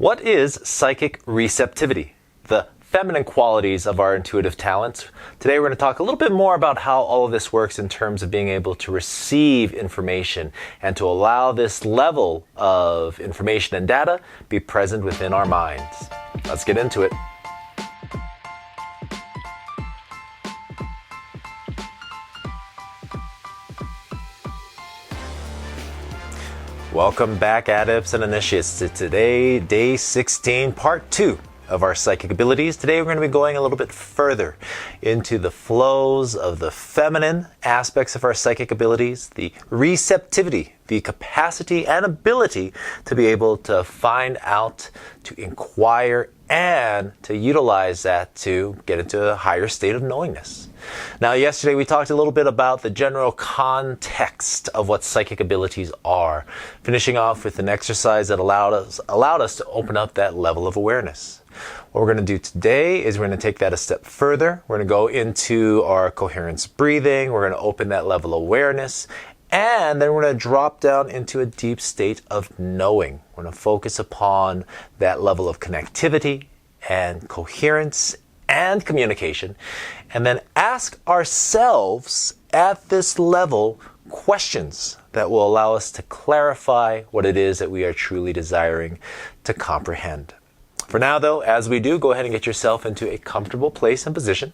What is psychic receptivity? The feminine qualities of our intuitive talents. Today we're going to talk a little bit more about how all of this works in terms of being able to receive information and to allow this level of information and data be present within our minds. Let's get into it. Welcome back, Adepts and Initiates, to today, day 16, part 2 of our psychic abilities. Today we're going to be going a little bit further into the flows of the feminine aspects of our psychic abilities, the receptivity, the capacity and ability to be able to find out, to inquire, and to utilize that to get into a higher state of knowingness. Now, yesterday we talked a little bit about the general context of what psychic abilities are, finishing off with an exercise that allowed us to open up that level of awareness. What we're going to do today is we're going to take that a step further. We're going to go into our coherence breathing. We're going to open that level of awareness. And then we're going to drop down into a deep state of knowing. We're going to focus upon that level of connectivity and coherence and communication. And then ask ourselves at this level questions that will allow us to clarify what it is that we are truly desiring to comprehend. For now, though, as we do, go ahead and get yourself into a comfortable place and position.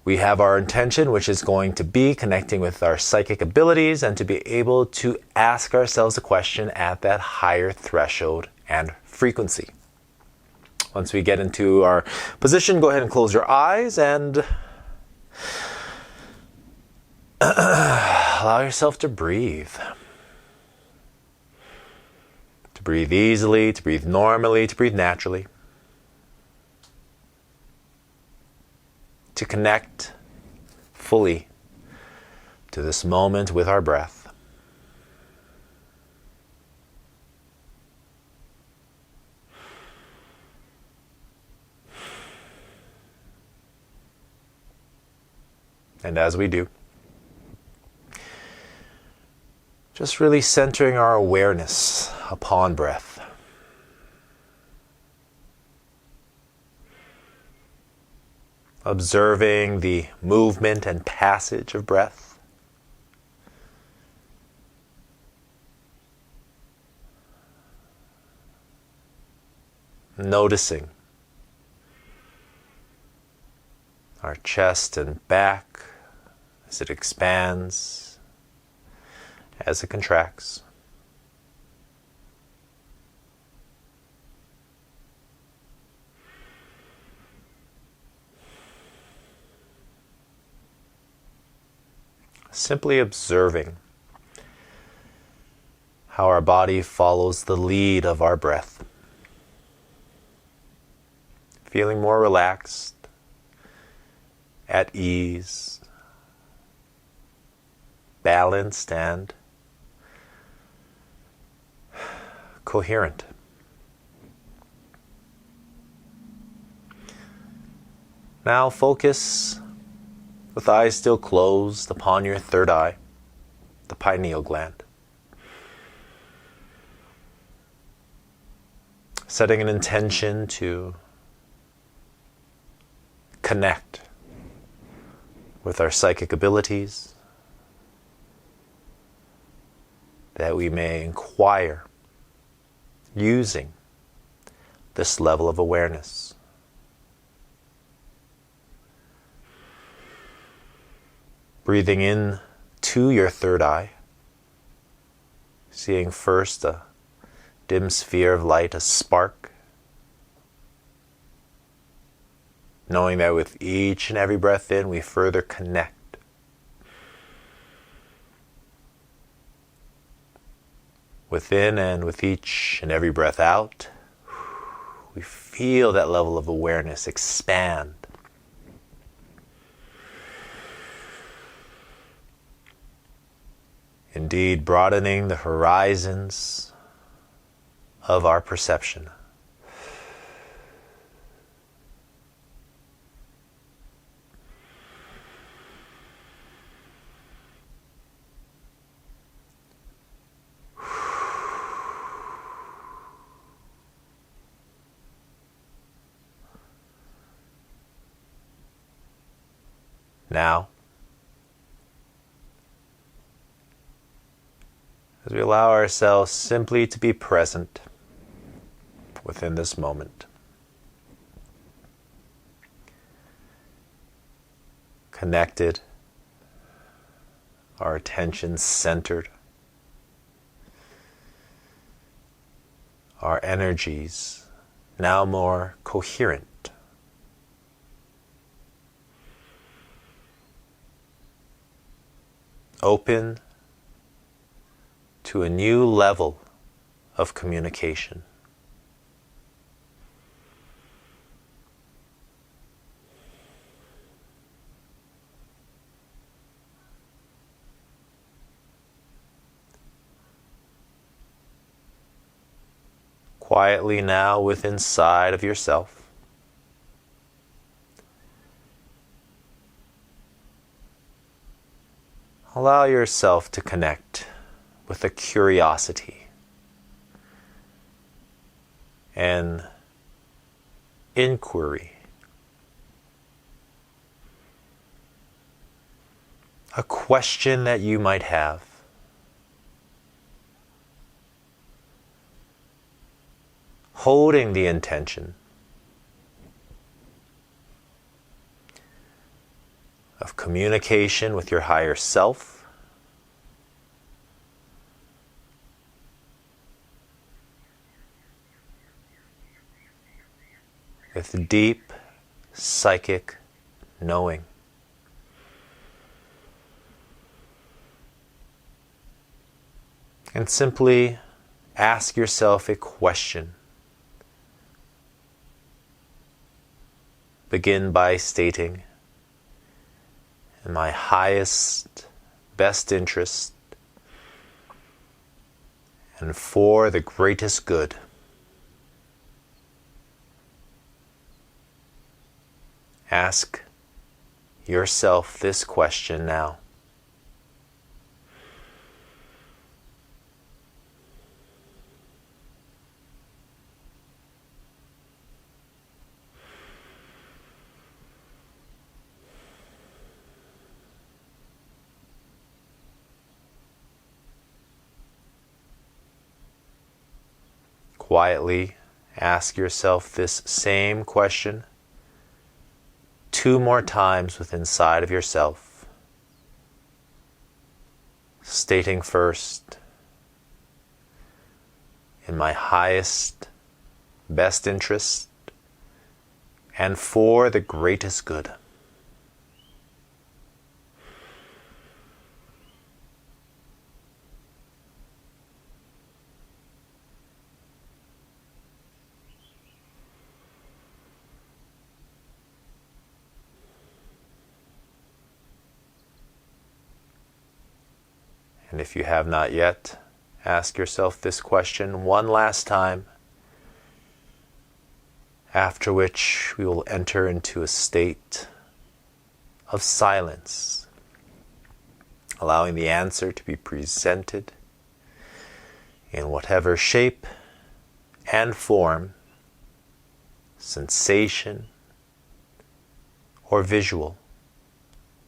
We have our intention, which is going to be connecting with our psychic abilities and to be able to ask ourselves a question at that higher threshold and frequency. Once we get into our position, go ahead and close your eyes and allow yourself to breathe. To breathe easily, to breathe normally, to breathe naturally. To connect fully to this moment with our breath. And as we do, just really centering our awareness upon breath. Observing the movement and passage of breath. Noticing our chest and back as it expands, as it contracts. Simply observing how our body follows the lead of our breath. Feeling more relaxed, at ease, balanced, and coherent. Now focus, with eyes still closed, upon your third eye, the pineal gland. Setting an intention to connect with our psychic abilities, that we may inquire using this level of awareness. Breathing in to your third eye, seeing first a dim sphere of light, a spark, knowing that with each and every breath in, we further connect. Within and with each and every breath out, we feel that level of awareness expand. Indeed, broadening the horizons of our perception. Now, as we allow ourselves simply to be present within this moment, connected, our attention centered, our energies now more coherent. Open to a new level of communication. Quietly now within inside of yourself, allow yourself to connect with a curiosity and inquiry, a question that you might have. Holding the intention of communication with your higher self, with deep psychic knowing. And simply ask yourself a question. Begin by stating, in my highest, best interest, and for the greatest good, ask yourself this question now. Quietly ask yourself this same question 2 more times within inside of yourself, stating first, in my highest, best interest, and for the greatest good. And if you have not yet, ask yourself this question one last time, after which we will enter into a state of silence, allowing the answer to be presented in whatever shape and form, sensation, or visual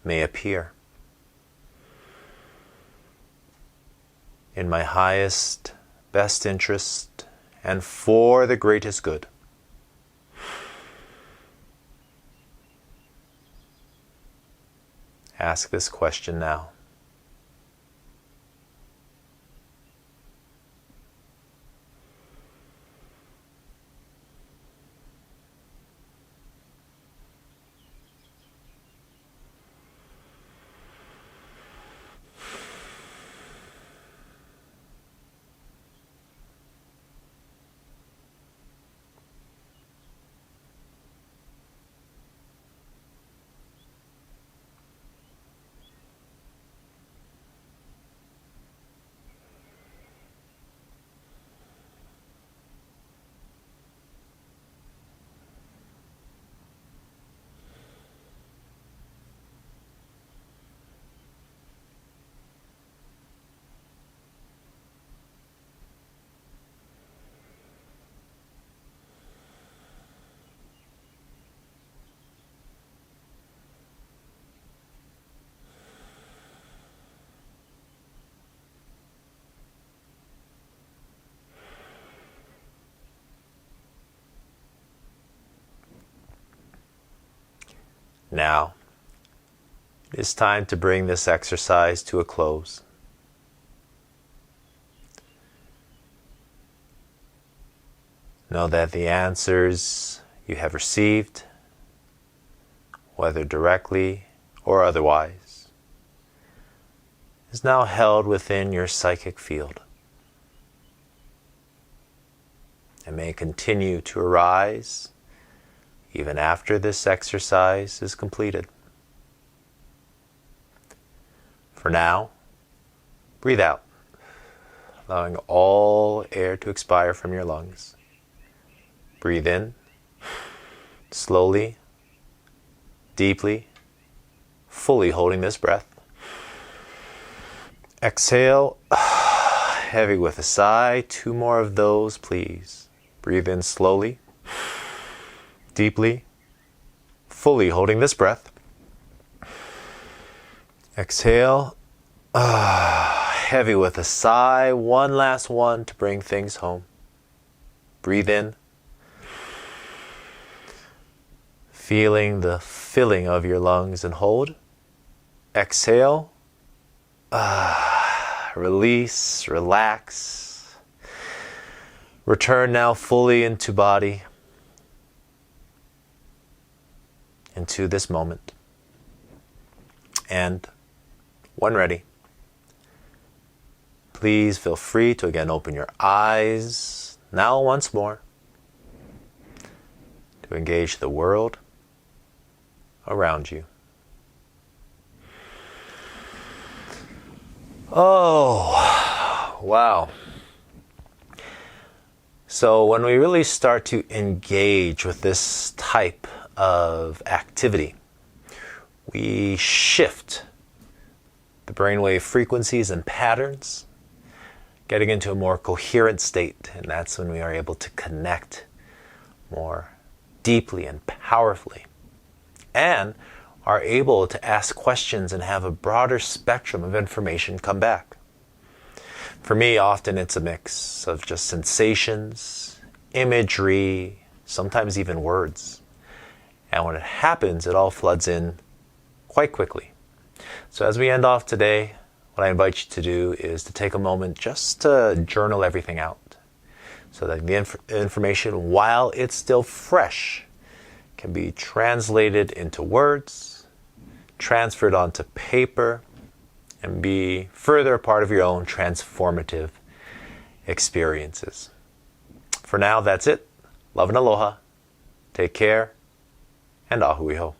may appear. In my highest, best interest, and for the greatest good. Ask this question now. Now, it's time to bring this exercise to a close. Know that the answers you have received, whether directly or otherwise, is now held within your psychic field and may continue to arise even after this exercise is completed. For now, breathe out, allowing all air to expire from your lungs. Breathe in, slowly, deeply, fully holding this breath. Exhale, heavy with a sigh. 2 more of those, please. Breathe in slowly, deeply, fully holding this breath. Exhale, heavy with a sigh. 1 last one to bring things home. Breathe in, feeling the filling of your lungs, and hold. Exhale, release, relax. Return now fully into body, into this moment. And when ready, please feel free to again open your eyes, now once more, to engage the world around you. Oh, wow. So when we really start to engage with this type of activity, we shift the brainwave frequencies and patterns, getting into a more coherent state, and that's when we are able to connect more deeply and powerfully, and are able to ask questions and have a broader spectrum of information come back. For me, often it's a mix of just sensations, imagery, sometimes even words. And when it happens, it all floods in quite quickly. So as we end off today, what I invite you to do is to take a moment just to journal everything out, so that the information, while it's still fresh, can be translated into words, transferred onto paper, and be further a part of your own transformative experiences. For now, that's it. Love and aloha. Take care, and ahui ho.